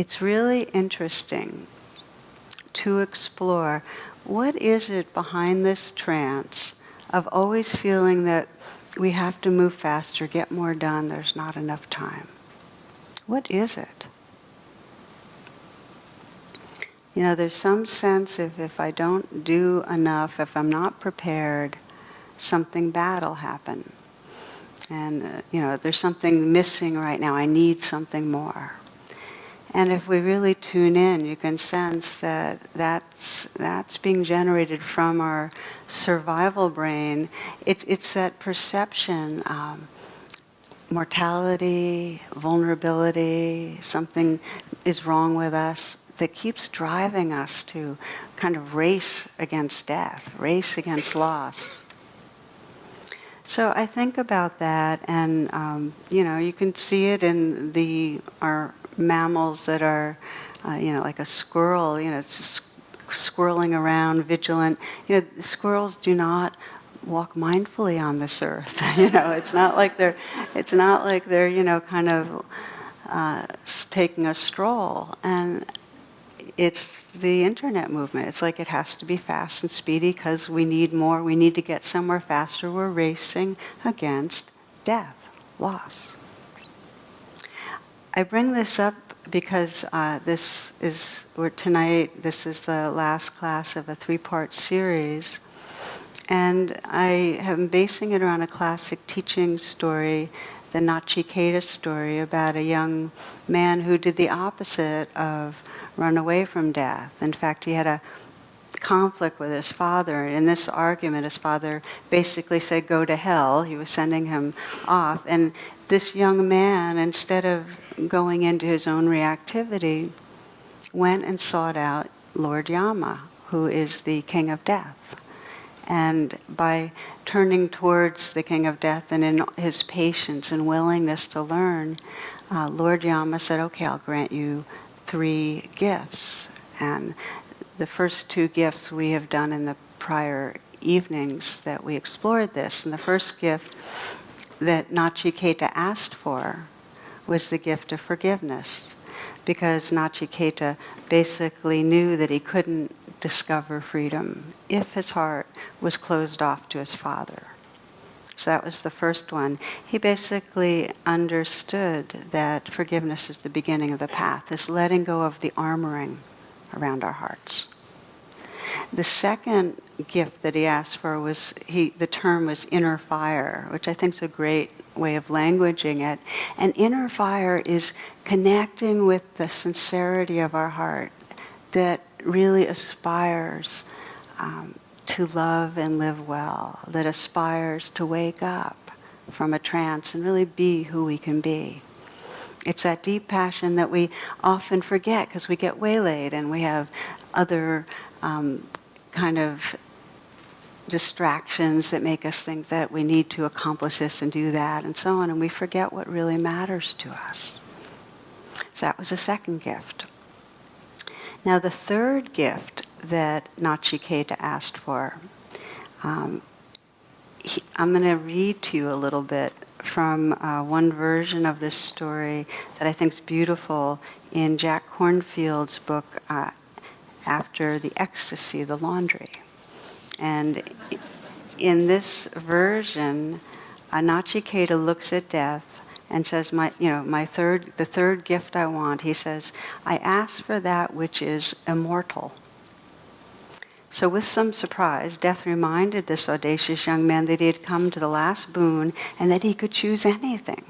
it's really interesting to explore what is it behind this trance of always feeling that we have to move faster, get more done, there's not enough time. What is it? You know, there's some sense if I don't do enough, if I'm not prepared, something bad will happen. And, there's something missing right now. I need something more. And if we really tune in, you can sense that that's being generated from our survival brain. It's that perception, mortality, vulnerability, something is wrong with us, that keeps driving us to kind of race against death, race against loss. So I think about that, and you can see it in our mammals that are, like a squirrel. It's just squirreling around, vigilant. The squirrels do not walk mindfully on this earth. It's not like they're kind of taking a stroll. And it's the internet movement. It's like it has to be fast and speedy because we need more. We need to get somewhere faster. We're racing against death, loss. I bring this up because this is the last class of a 3-part series. And I am basing it around a classic teaching story, the Nachiketa story, about a young man who did the opposite of run away from death. In fact, he had a conflict with his father. In this argument, his father basically said, go to hell. He was sending him off. And this young man, instead of going into his own reactivity, went and sought out Lord Yama, who is the king of death. And by turning towards the king of death and in his patience and willingness to learn, Lord Yama said, okay, I'll grant you 3 gifts. And the first 2 gifts we have done in the prior evenings that we explored this. And the first gift that Nachiketa asked for was the gift of forgiveness, because Nachiketa basically knew that he couldn't discover freedom if his heart was closed off to his father. So that was the first one. He basically understood that forgiveness is the beginning of the path, this letting go of the armoring around our hearts. The second gift that he asked for was, the term was inner fire, which I think is a great way of languaging it. And inner fire is connecting with the sincerity of our heart that really aspires to love and live well, that aspires to wake up from a trance and really be who we can be. It's that deep passion that we often forget because we get waylaid and we have other kind of distractions that make us think that we need to accomplish this and do that and so on, and we forget what really matters to us. So that was the second gift. Now the third gift that Nachiketa asked for, I'm going to read to you a little bit from one version of this story that I think is beautiful in Jack Kornfield's book, After the Ecstasy, the Laundry. And in this version, Nachiketa looks at death and says, the third gift I want, he says, I ask for that which is immortal. So with some surprise, death reminded this audacious young man that he had come to the last boon and that he could choose anything.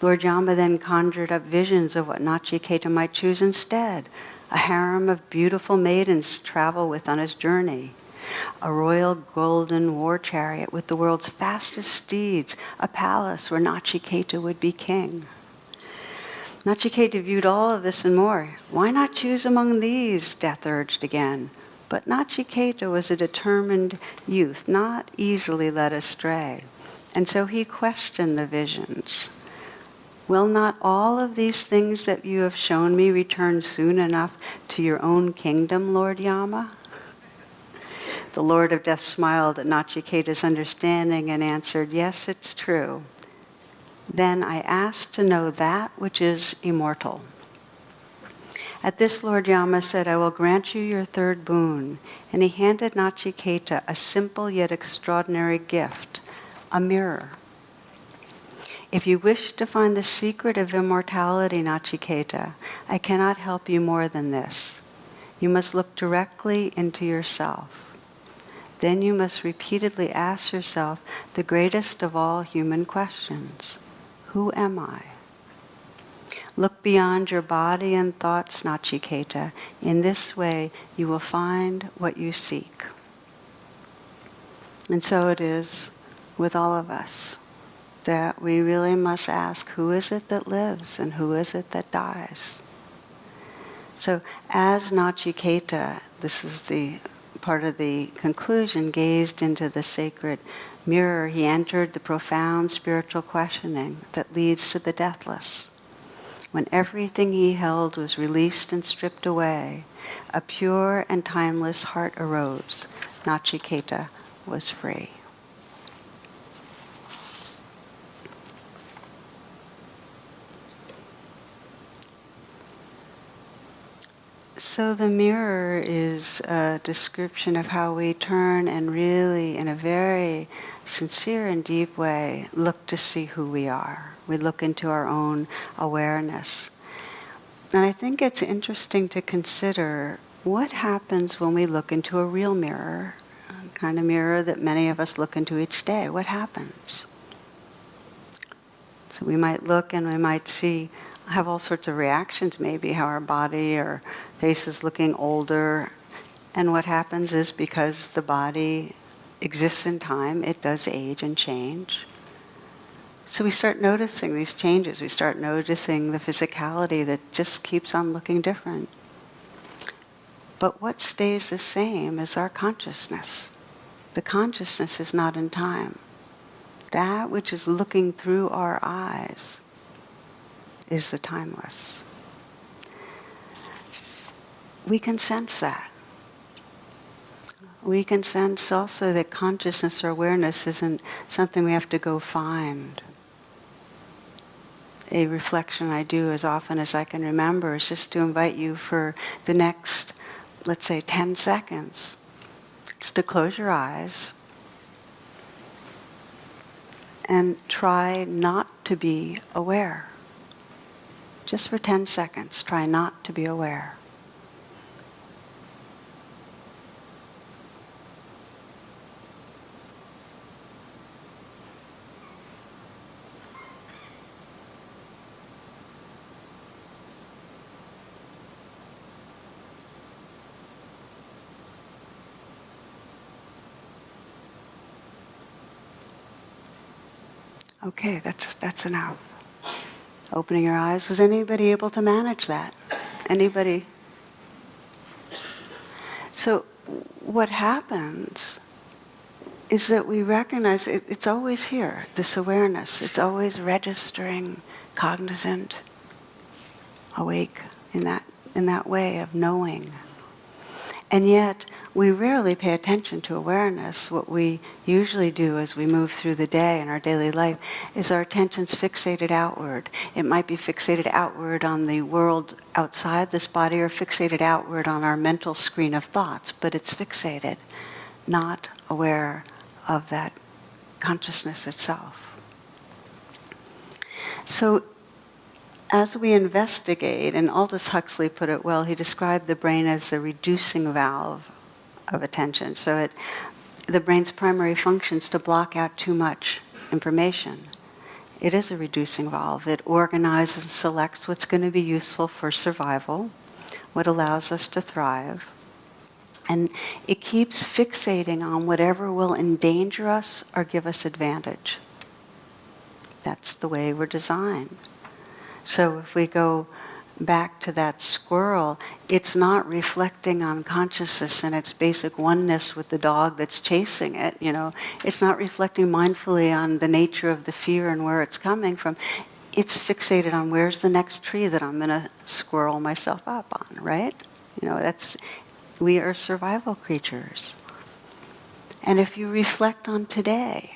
Lord Yama then conjured up visions of what Nachiketa might choose instead. A harem of beautiful maidens to travel with on his journey. A royal golden war chariot with the world's fastest steeds. A palace where Nachiketa would be king. Nachiketa viewed all of this and more. Why not choose among these? Death urged again. But Nachiketa was a determined youth, not easily led astray. And so he questioned the visions. Will not all of these things that you have shown me return soon enough to your own kingdom, Lord Yama? The Lord of Death smiled at Nachiketa's understanding and answered, yes, it's true. Then I ask to know that which is immortal. At this, Lord Yama said, I will grant you your third boon. And he handed Nachiketa a simple yet extraordinary gift, a mirror. If you wish to find the secret of immortality, Nachiketa, I cannot help you more than this. You must look directly into yourself. Then you must repeatedly ask yourself the greatest of all human questions. Who am I? Look beyond your body and thoughts, Nachiketa. In this way, you will find what you seek. And so it is with all of us, that we really must ask, who is it that lives and who is it that dies? So as Nachiketa, this is the part of the conclusion, gazed into the sacred mirror, he entered the profound spiritual questioning that leads to the deathless. When everything he held was released and stripped away, a pure and timeless heart arose. Nachiketa was free. So the mirror is a description of how we turn and really, in a very sincere and deep way, look to see who we are. We look into our own awareness. And I think it's interesting to consider what happens when we look into a real mirror, a kind of mirror that many of us look into each day. What happens? So we might look and we might see, have all sorts of reactions, maybe how our body or face is looking older. And what happens is, because the body exists in time, it does age and change. So we start noticing these changes. We start noticing the physicality that just keeps on looking different. But what stays the same is our consciousness. The consciousness is not in time. That which is looking through our eyes is the timeless. We can sense that. We can sense also that consciousness or awareness isn't something we have to go find. A reflection I do as often as I can remember is just to invite you for the next, let's say, 10 seconds, just to close your eyes and try not to be aware. Just for 10 seconds, try not to be aware. Okay, that's enough. Opening your eyes. Was anybody able to manage that? Anybody? So what happens is that we recognize it's always here, this awareness. It's always registering, cognizant, awake in that way of knowing. And yet, we rarely pay attention to awareness. What we usually do as we move through the day in our daily life is our attention's fixated outward. It might be fixated outward on the world outside this body or fixated outward on our mental screen of thoughts, but it's fixated, not aware of that consciousness itself. So, as we investigate, and Aldous Huxley put it well, he described the brain as the reducing valve of attention. So the brain's primary function is to block out too much information. It is a reducing valve. It organizes and selects what's going to be useful for survival, what allows us to thrive. And it keeps fixating on whatever will endanger us or give us advantage. That's the way we're designed. So if we go back to that squirrel, it's not reflecting on consciousness and its basic oneness with the dog that's chasing it, It's not reflecting mindfully on the nature of the fear and where it's coming from. It's fixated on where's the next tree that I'm going to squirrel myself up on, right? We are survival creatures. And if you reflect on today,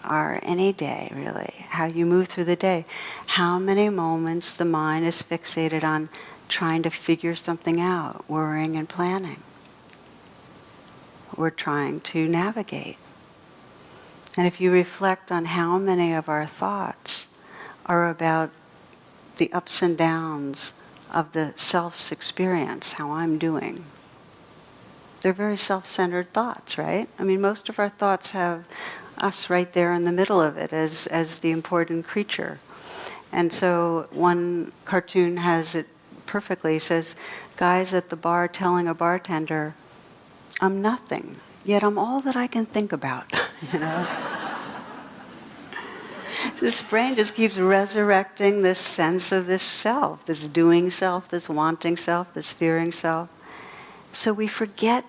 or any day really, how you move through the day, how many moments the mind is fixated on trying to figure something out, worrying and planning. We're trying to navigate. And if you reflect on how many of our thoughts are about the ups and downs of the self's experience, how I'm doing, they're very self-centered thoughts, right? I mean, most of our thoughts have us right there in the middle of it as the important creature. And so one cartoon has it perfectly. It says, guys at the bar telling a bartender, I'm nothing, yet I'm all that I can think about, you know? This brain just keeps resurrecting this sense of this self, this doing self, this wanting self, this fearing self. So we forget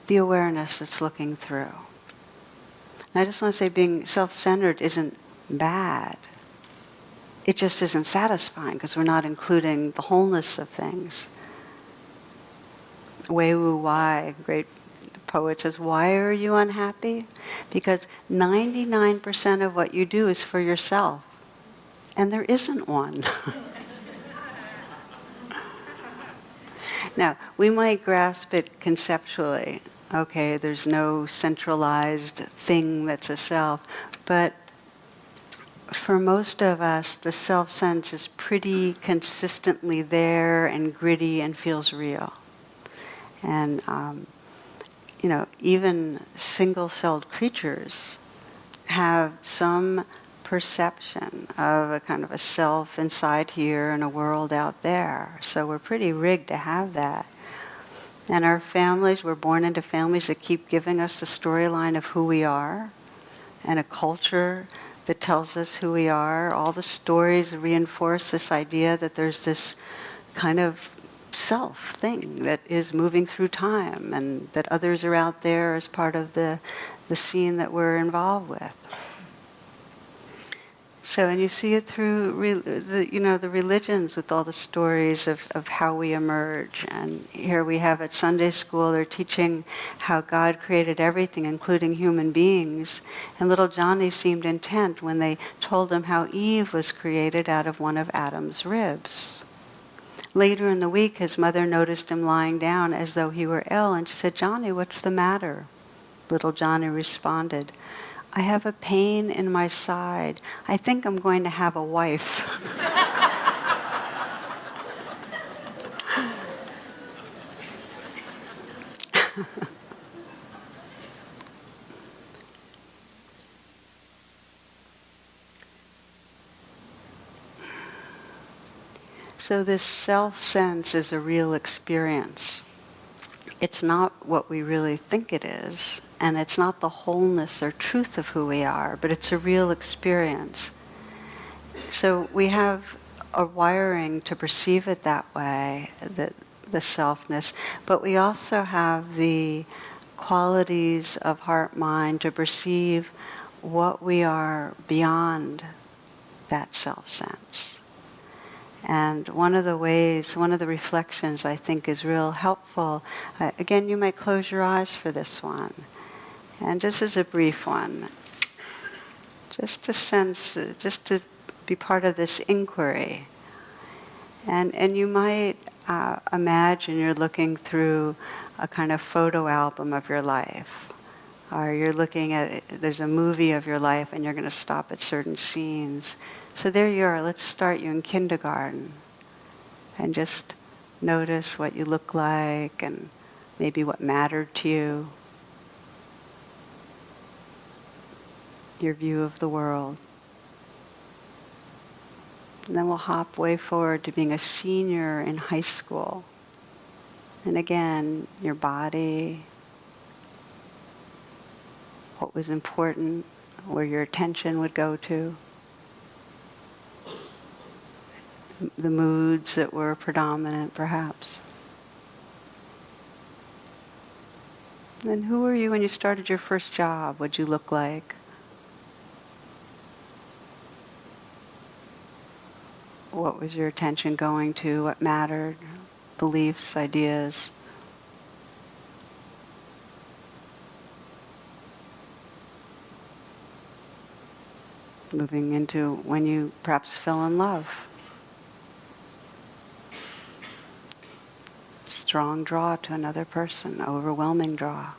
the awareness that's looking through. And I just want to say being self-centered isn't bad. It just isn't satisfying because we're not including the wholeness of things. Wei Wu Wai, great poet, says, why are you unhappy? Because 99% of what you do is for yourself. And there isn't one. Now, we might grasp it conceptually. Okay, there's no centralized thing that's a self. But for most of us, the self-sense is pretty consistently there and gritty and feels real. And, even single-celled creatures have some perception of a kind of a self inside here and a world out there. So we're pretty rigged to have that. And our families, we're born into families that keep giving us the storyline of who we are, and a culture that tells us who we are. All the stories reinforce this idea that there's this kind of self thing that is moving through time, and that others are out there as part of the scene that we're involved with. So, and you see it through the religions with all the stories of how we emerge. And here we have at Sunday school, they're teaching how God created everything, including human beings. And little Johnny seemed intent when they told him how Eve was created out of one of Adam's ribs. Later in the week, his mother noticed him lying down as though he were ill, and she said, Johnny, what's the matter? Little Johnny responded, I have a pain in my side. I think I'm going to have a wife. So this self-sense is a real experience. It's not what we really think it is, and it's not the wholeness or truth of who we are, but it's a real experience. So we have a wiring to perceive it that way, the selfness, but we also have the qualities of heart-mind to perceive what we are beyond that self-sense. And one of the reflections I think is real helpful, again, you might close your eyes for this one. And this is a brief one. Just to sense, just to be part of this inquiry. And you might imagine you're looking through a kind of photo album of your life. Or you're looking at, there's a movie of your life and you're going to stop at certain scenes. So there you are, let's start you in kindergarten. And just notice what you look like and maybe what mattered to you. Your view of the world. And then we'll hop way forward to being a senior in high school. And again, your body, what was important, where your attention would go to. The moods that were predominant, perhaps. And who were you when you started your first job? What'd you look like? What was your attention going to? What mattered? Beliefs, ideas. Moving into when you perhaps fell in love. strong draw to another person, overwhelming draw.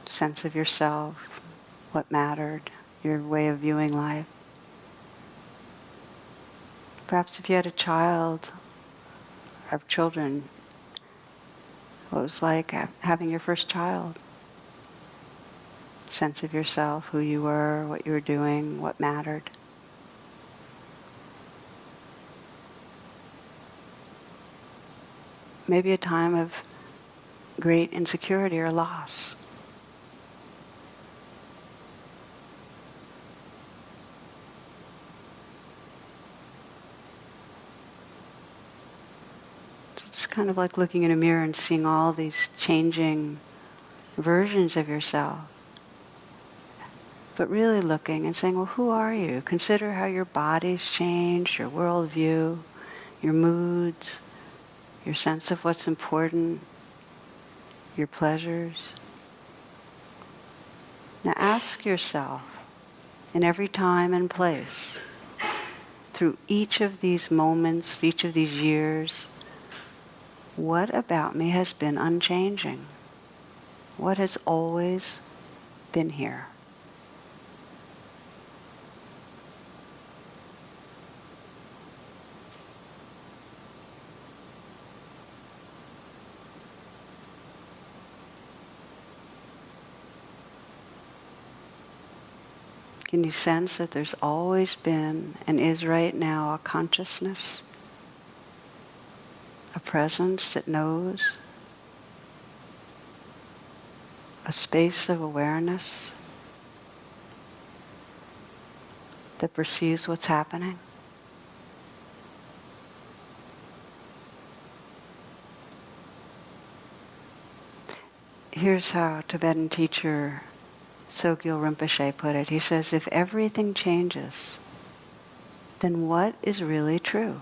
Sense of yourself, what mattered, your way of viewing life. Perhaps if you had a child, or children, what it was like having your first child. Sense of yourself, who you were, what you were doing, what mattered. Maybe a time of great insecurity or loss. It's kind of like looking in a mirror and seeing all these changing versions of yourself. But really looking and saying, well, who are you? Consider how your body's changed, your worldview, your moods, your sense of what's important, your pleasures. Now ask yourself, in every time and place, through each of these moments, each of these years, what about me has been unchanging? What has always been here? Can you sense that there's always been and is right now a consciousness, a presence that knows, a space of awareness that perceives what's happening? Here's how Tibetan teacher Sogyal Rinpoche put it. He says, if everything changes, then what is really true?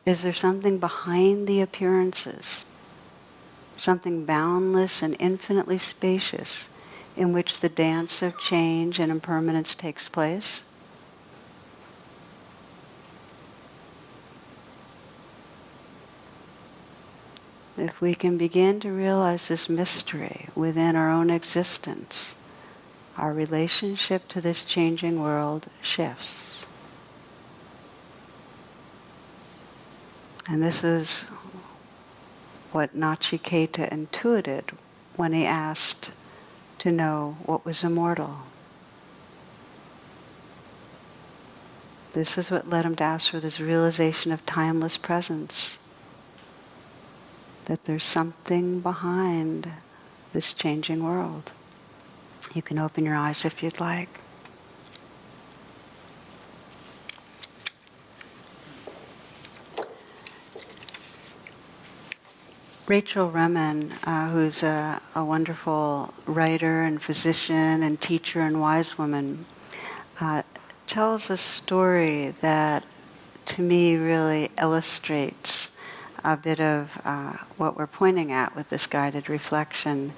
Is there something behind the appearances, something boundless and infinitely spacious in which the dance of change and impermanence takes place? If we can begin to realize this mystery within our own existence, our relationship to this changing world shifts. And this is what Nachiketa intuited when he asked to know what was immortal. This is what led him to ask for this realization of timeless presence. That there's something behind this changing world. You can open your eyes if you'd like. Rachel Remen, who's a wonderful writer and physician and teacher and wise woman, tells a story that to me really illustrates a bit of what we're pointing at with this guided reflection.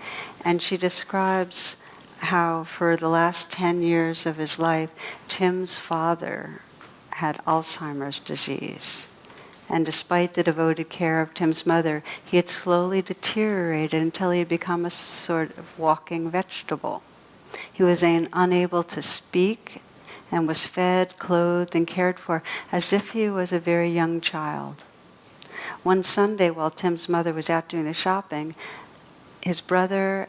And she describes how for the last 10 years of his life, Tim's father had Alzheimer's disease. And despite the devoted care of Tim's mother, he had slowly deteriorated until he had become a sort of walking vegetable. He was unable to speak and was fed, clothed, and cared for as if he was a very young child. One Sunday, while Tim's mother was out doing the shopping, his brother,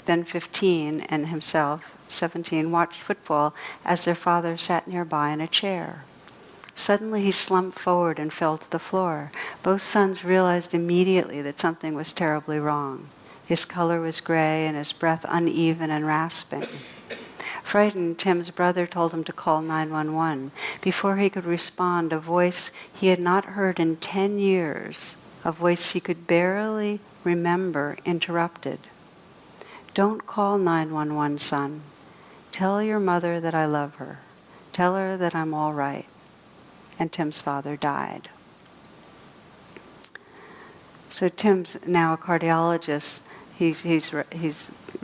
then 15, and himself, 17, watched football as their father sat nearby in a chair. Suddenly he slumped forward and fell to the floor. Both sons realized immediately that something was terribly wrong. His color was gray and his breath uneven and rasping. Frightened, Tim's brother told him to call 911. Before he could respond, a voice he had not heard in 10 years, a voice he could barely remember, interrupted. "Don't call 911, son. Tell your mother that I love her. Tell her that I'm all right." And Tim's father died. So Tim's now a cardiologist, He's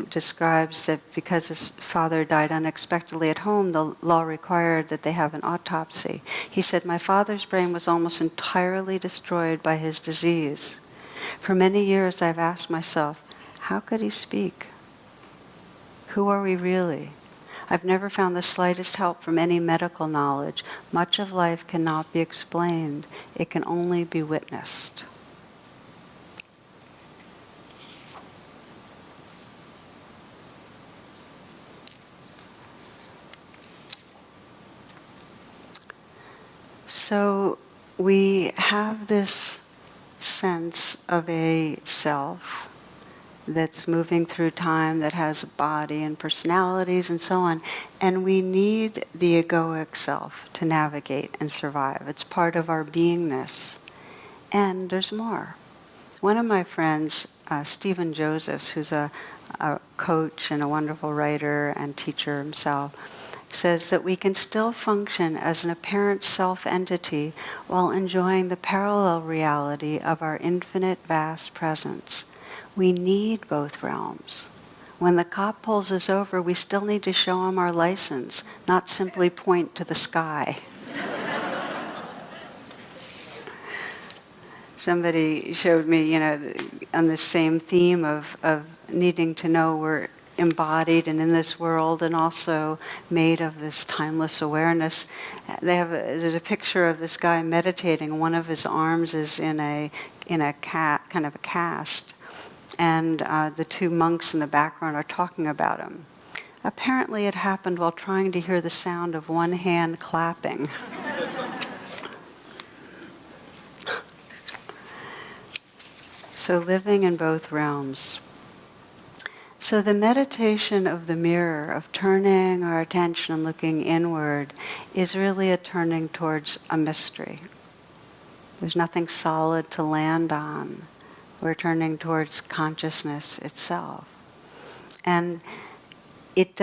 describes that because his father died unexpectedly at home, the law required that they have an autopsy. He said, "My father's brain was almost entirely destroyed by his disease. For many years I've asked myself, how could he speak? Who are we really? I've never found the slightest help from any medical knowledge. Much of life cannot be explained. It can only be witnessed." So we have this sense of a self that's moving through time, that has a body and personalities and so on, and we need the egoic self to navigate and survive. It's part of our beingness. And there's more. One of my friends, Stephen Josephs, who's a coach and a wonderful writer and teacher himself, says that we can still function as an apparent self-entity while enjoying the parallel reality of our infinite vast presence. We need both realms. When the cop pulls us over, we still need to show him our license, not simply point to the sky. Somebody showed me, on the same theme of needing to know we're embodied and in this world and also made of this timeless awareness. There's a picture of this guy meditating. One of his arms is in a kind of a cast, and the two monks in the background are talking about him. Apparently it happened while trying to hear the sound of one hand clapping. So living in both realms. So the meditation of the mirror, of turning our attention and looking inward, is really a turning towards a mystery. There's nothing solid to land on. We're turning towards consciousness itself. And it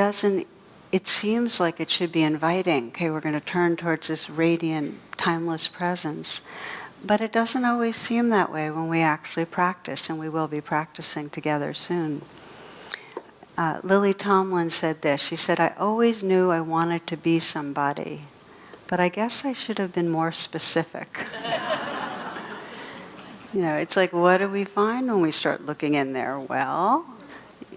seems like it should be inviting. Okay, we're going to turn towards this radiant, timeless presence. But it doesn't always seem that way when we actually practice, and we will be practicing together soon. Lily Tomlin said this. She said, "I always knew I wanted to be somebody, but I guess I should have been more specific." It's like, what do we find when we start looking in there? Well,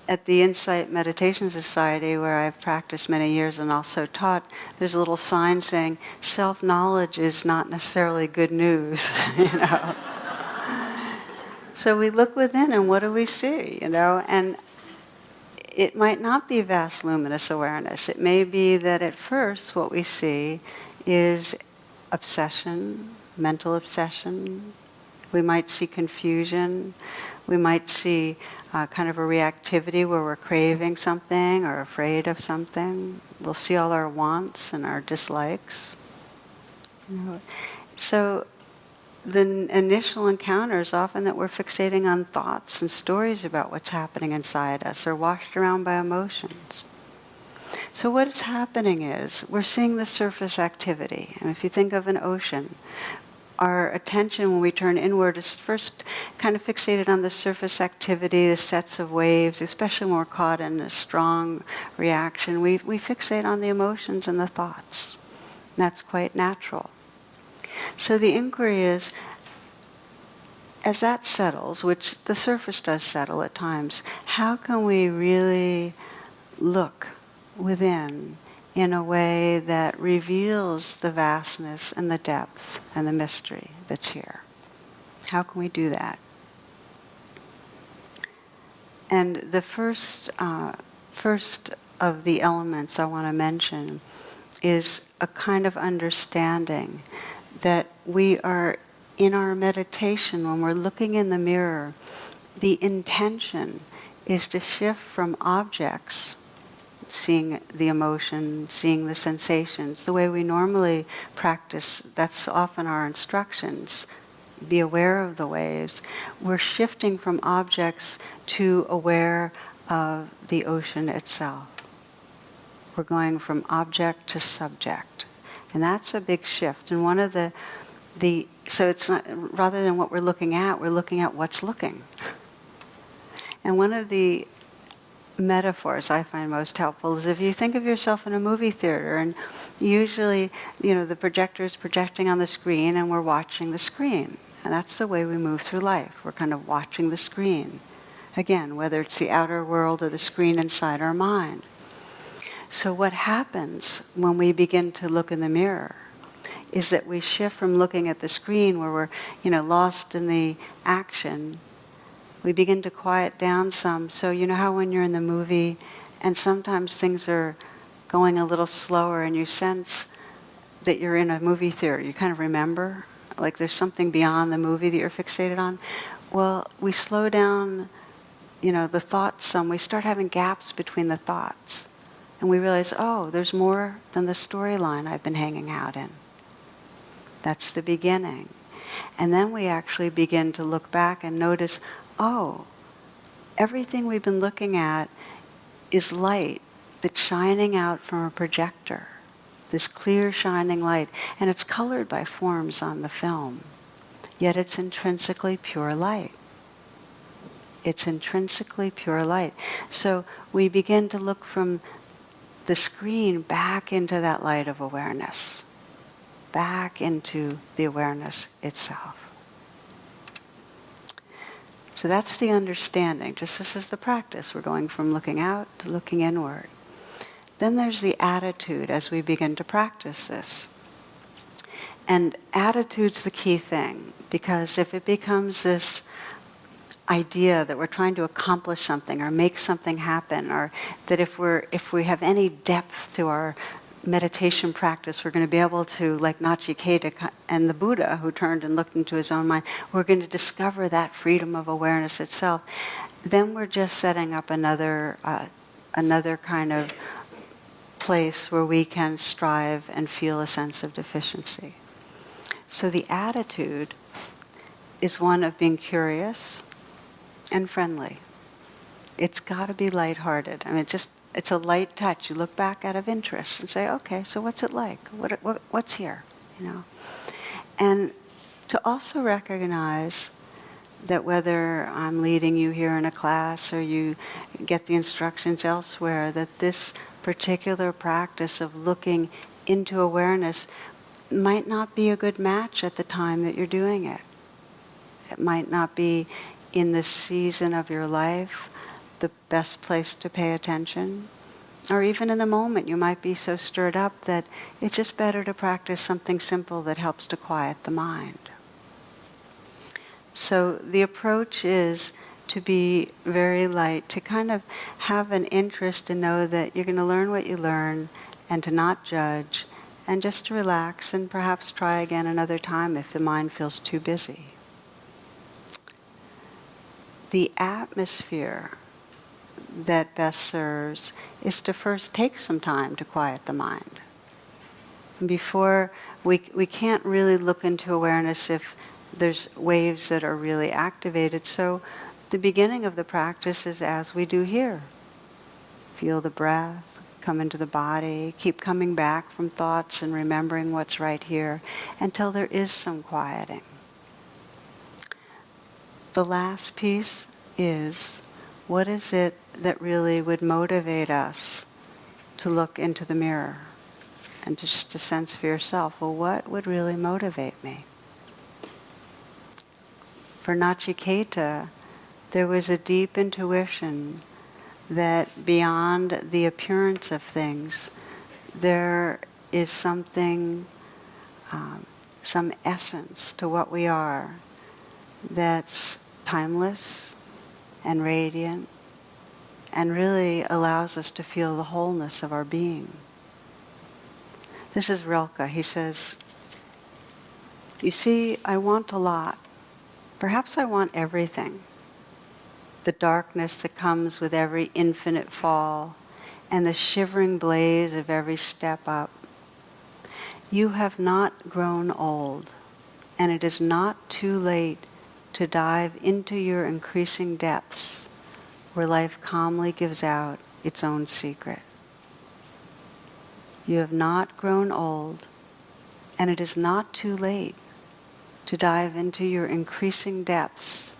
at the Insight Meditation Society, where I've practiced many years and also taught, there's a little sign saying, self-knowledge is not necessarily good news, So we look within, and what do we see, And it might not be vast luminous awareness. It may be that at first what we see is obsession, mental obsession. We might see confusion. We might see kind of a reactivity where we're craving something or afraid of something. We'll see all our wants and our dislikes. So the initial encounter is often that we're fixating on thoughts and stories about what's happening inside us, or washed around by emotions. So what is happening is we're seeing the surface activity. And if you think of an ocean, our attention when we turn inward is first kind of fixated on the surface activity, the sets of waves, especially when we're caught in a strong reaction. We fixate on the emotions and the thoughts. And that's quite natural. So the inquiry is, as that settles, which the surface does settle at times, how can we really look within in a way that reveals the vastness and the depth and the mystery that's here? How can we do that? And the first of the elements I want to mention is a kind of understanding that we are, in our meditation, when we're looking in the mirror, the intention is to shift from objects, seeing the emotion, seeing the sensations, the way we normally practice. That's often our instructions. Be aware of the waves. We're shifting from objects to aware of the ocean itself. We're going from object to subject. And that's a big shift. And one of so it's not, rather than what we're looking at what's looking. And one of the metaphors I find most helpful is if you think of yourself in a movie theater, and usually, the projector is projecting on the screen and we're watching the screen. And that's the way we move through life. We're kind of watching the screen. Again, whether it's the outer world or the screen inside our mind. So what happens when we begin to look in the mirror is that we shift from looking at the screen where we're, lost in the action. We begin to quiet down some. So you know how when you're in the movie and sometimes things are going a little slower and you sense that you're in a movie theater, you kind of remember, like there's something beyond the movie that you're fixated on. Well, we slow down, the thoughts some. We start having gaps between the thoughts. And we realize, oh, there's more than the storyline I've been hanging out in. That's the beginning. And then we actually begin to look back and notice, oh, everything we've been looking at is light that's shining out from a projector, this clear shining light, and it's colored by forms on the film, yet it's intrinsically pure light. It's intrinsically pure light. So we begin to look from the screen back into that light of awareness, back into the awareness itself. So that's the understanding. Just this is the practice. We're going from looking out to looking inward. Then there's the attitude as we begin to practice this. And attitude's the key thing, because if it becomes this idea that we're trying to accomplish something or make something happen, or that if we have any depth to our meditation practice, we're going to be able to, like Nachiketa and the Buddha who turned and looked into his own mind, we're going to discover that freedom of awareness itself. Then we're just setting up another kind of place where we can strive and feel a sense of deficiency. So the attitude is one of being curious and friendly. It's got to be lighthearted. I mean, it's a light touch. You look back out of interest and say, okay, so what's it like? What's here? And to also recognize that whether I'm leading you here in a class or you get the instructions elsewhere, that this particular practice of looking into awareness might not be a good match at the time that you're doing it. It might not be in this season of your life the best place to pay attention. Or even in the moment, you might be so stirred up that it's just better to practice something simple that helps to quiet the mind. So the approach is to be very light, to kind of have an interest to know that you're going to learn what you learn and to not judge and just to relax and perhaps try again another time if the mind feels too busy. The atmosphere that best serves is to first take some time to quiet the mind. Before, we can't really look into awareness if there's waves that are really activated. So the beginning of the practice is as we do here. Feel the breath come into the body, keep coming back from thoughts and remembering what's right here until there is some quieting. The last piece is, what is it that really would motivate us to look into the mirror and just to sense for yourself, well, what would really motivate me? For Nachiketa, there was a deep intuition that beyond the appearance of things, there is something, some essence to what we are that's timeless and radiant and really allows us to feel the wholeness of our being. This is Rilke. He says, you see, I want a lot. Perhaps I want everything. The darkness that comes with every infinite fall and the shivering blaze of every step up. You have not grown old, and it is not too late to dive into your increasing depths where life calmly gives out its own secret. You have not grown old, and it is not too late to dive into your increasing depths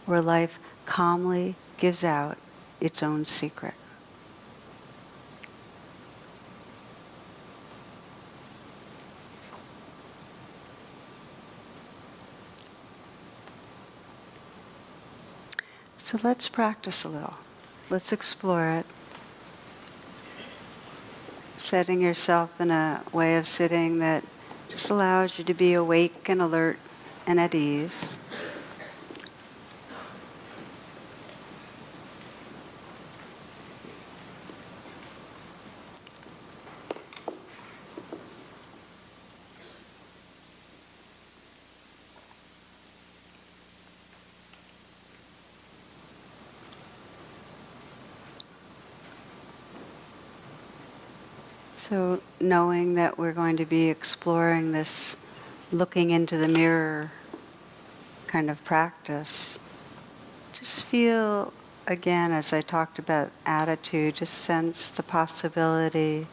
where life calmly gives out its own secret. So let's practice a little. Let's explore it. Setting yourself in a way of sitting that just allows you to be awake and alert and at ease. So knowing that we're going to be exploring this looking into the mirror kind of practice, just feel, again, as I talked about attitude, just sense the possibility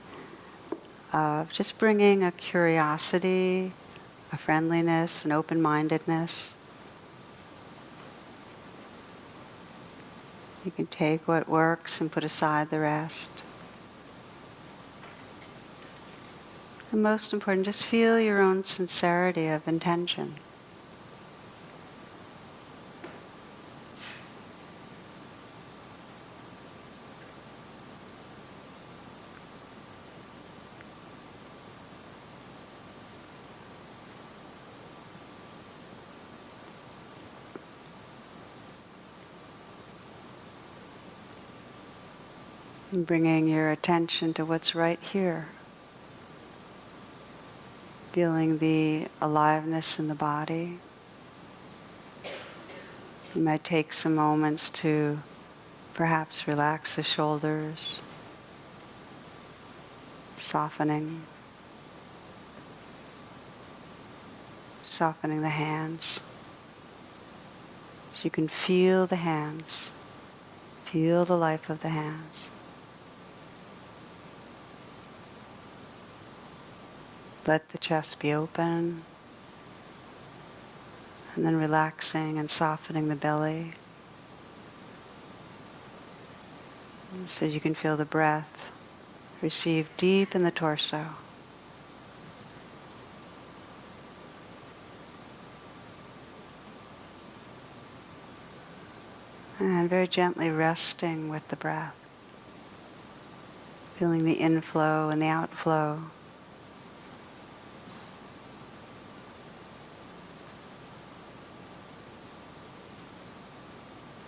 of just bringing a curiosity, a friendliness, an open-mindedness. You can take what works and put aside the rest. And most important, just feel your own sincerity of intention. And bringing your attention to what's right here. Feeling the aliveness in the body. You might take some moments to perhaps relax the shoulders, softening the hands. So you can feel the hands, feel the life of the hands. Let the chest be open, and then relaxing and softening the belly. So you can feel the breath receive deep in the torso. And very gently resting with the breath. Feeling the inflow and the outflow.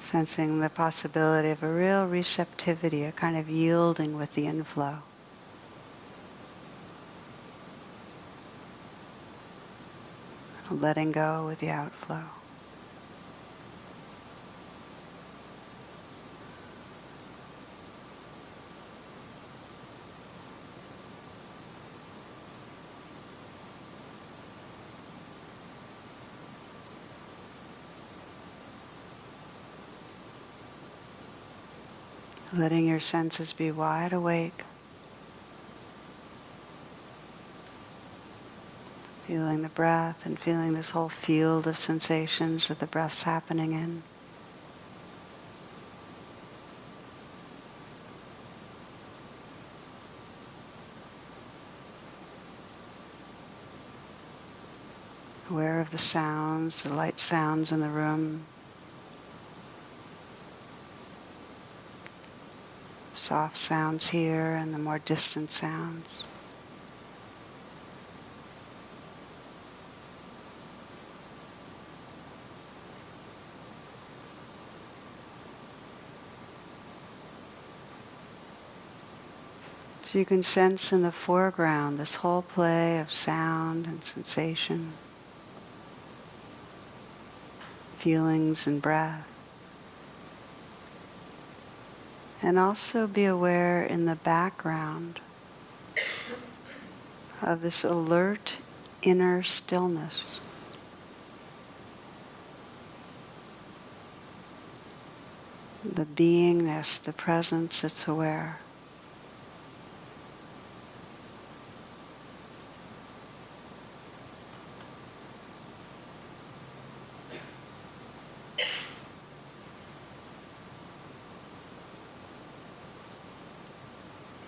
Sensing the possibility of a real receptivity, a kind of yielding with the inflow. Letting go with the outflow. Letting your senses be wide awake. Feeling the breath and feeling this whole field of sensations that the breath's happening in. Aware of the sounds, the light sounds in the room. Soft sounds here and the more distant sounds. So you can sense in the foreground this whole play of sound and sensation, feelings and breath. And also be aware in the background of this alert inner stillness. The beingness, the presence that's aware.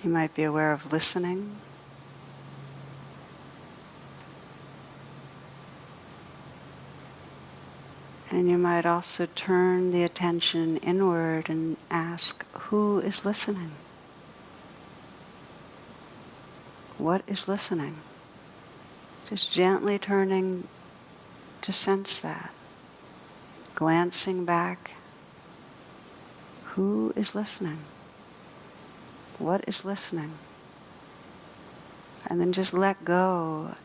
You might be aware of listening. And you might also turn the attention inward and ask, who is listening? What is listening? Just gently turning to sense that. Glancing back, who is listening? What is listening? And then just let go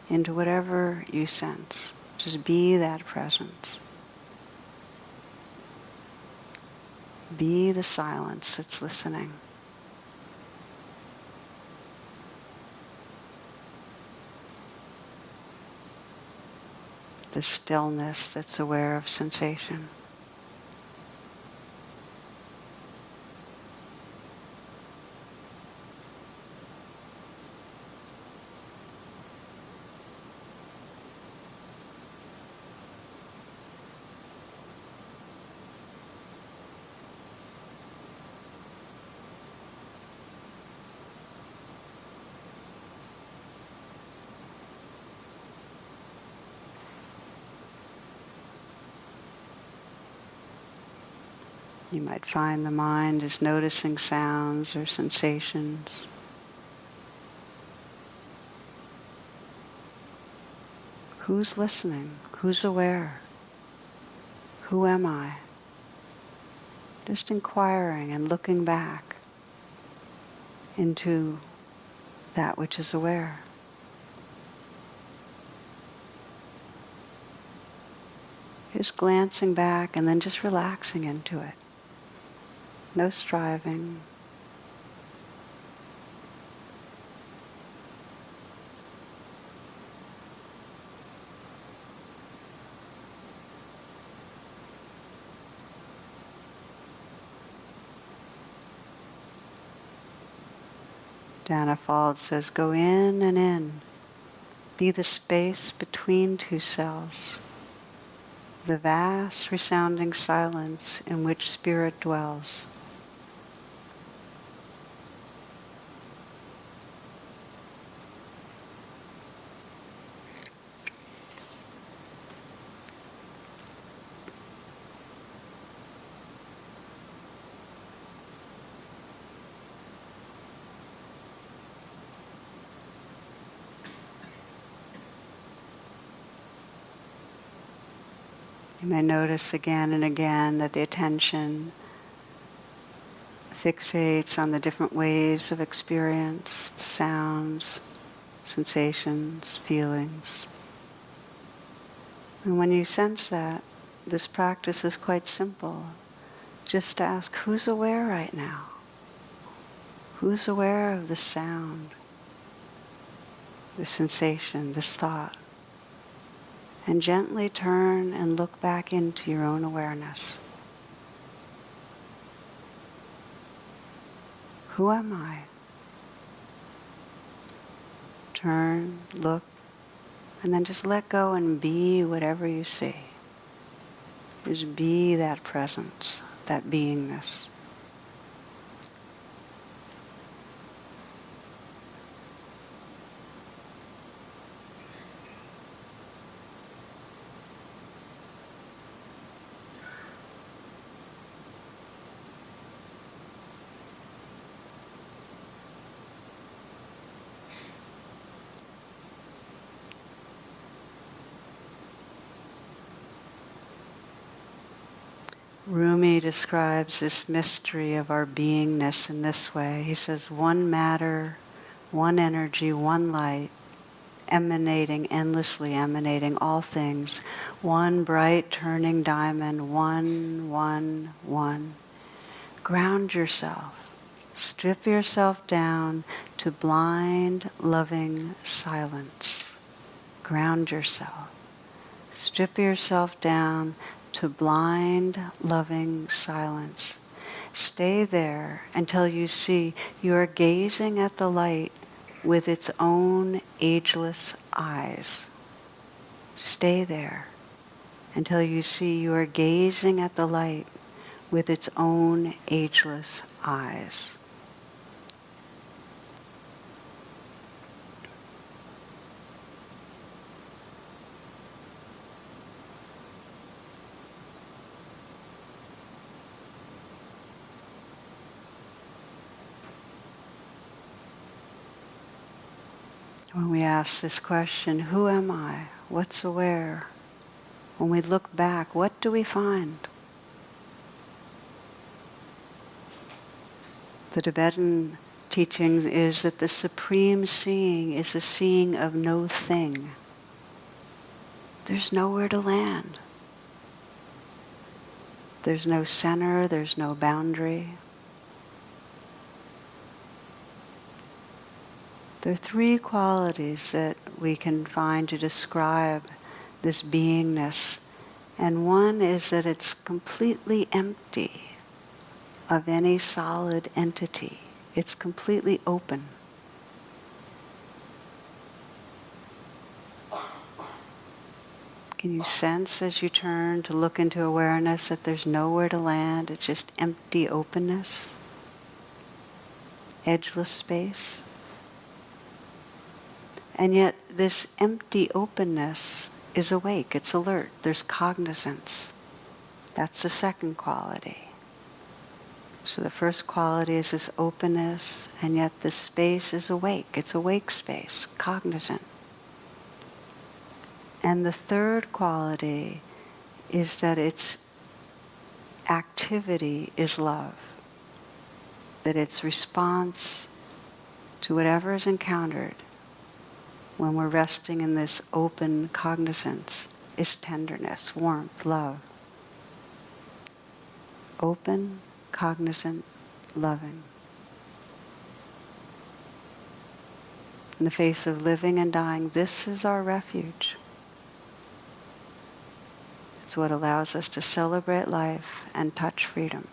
into whatever you sense. Just be that presence. Be the silence that's listening. The stillness that's aware of sensation. You might find the mind is noticing sounds or sensations. Who's listening? Who's aware? Who am I? Just inquiring and looking back into that which is aware. Just glancing back and then just relaxing into it. No striving. Dana Fald says, go in and in. Be the space between two cells. The vast resounding silence in which spirit dwells. You may notice again and again that the attention fixates on the different waves of experience, the sounds, sensations, feelings. And when you sense that, this practice is quite simple. Just to ask, who's aware right now? Who's aware of this sound, this sensation, this thought? And gently turn and look back into your own awareness. Who am I? Turn, look, and then just let go and be whatever you see. Just be that presence, that beingness. Rumi describes this mystery of our beingness in this way. He says, one matter, one energy, one light, emanating, endlessly emanating all things, one bright turning diamond, one. Ground yourself. Strip yourself down to blind, loving silence. Ground yourself. Strip yourself down to blind, loving silence. Stay there until you see you are gazing at the light with its own ageless eyes. Stay there until you see you are gazing at the light with its own ageless eyes. When we ask this question, who am I? What's aware? When we look back, what do we find? The Tibetan teaching is that the supreme seeing is a seeing of no thing. There's nowhere to land. There's no center, there's no boundary. There are three qualities that we can find to describe this beingness. And one is that it's completely empty of any solid entity. It's completely open. Can you sense as you turn to look into awareness that there's nowhere to land? It's just empty openness, edgeless space. And yet this empty openness is awake, it's alert, there's cognizance. That's the second quality. So the first quality is this openness, and yet this space is awake. It's awake space, cognizant. And the third quality is that its activity is love. That its response to whatever is encountered when we're resting in this open cognizance is tenderness, warmth, love. Open, cognizant, loving. In the face of living and dying, this is our refuge. It's what allows us to celebrate life and touch freedom.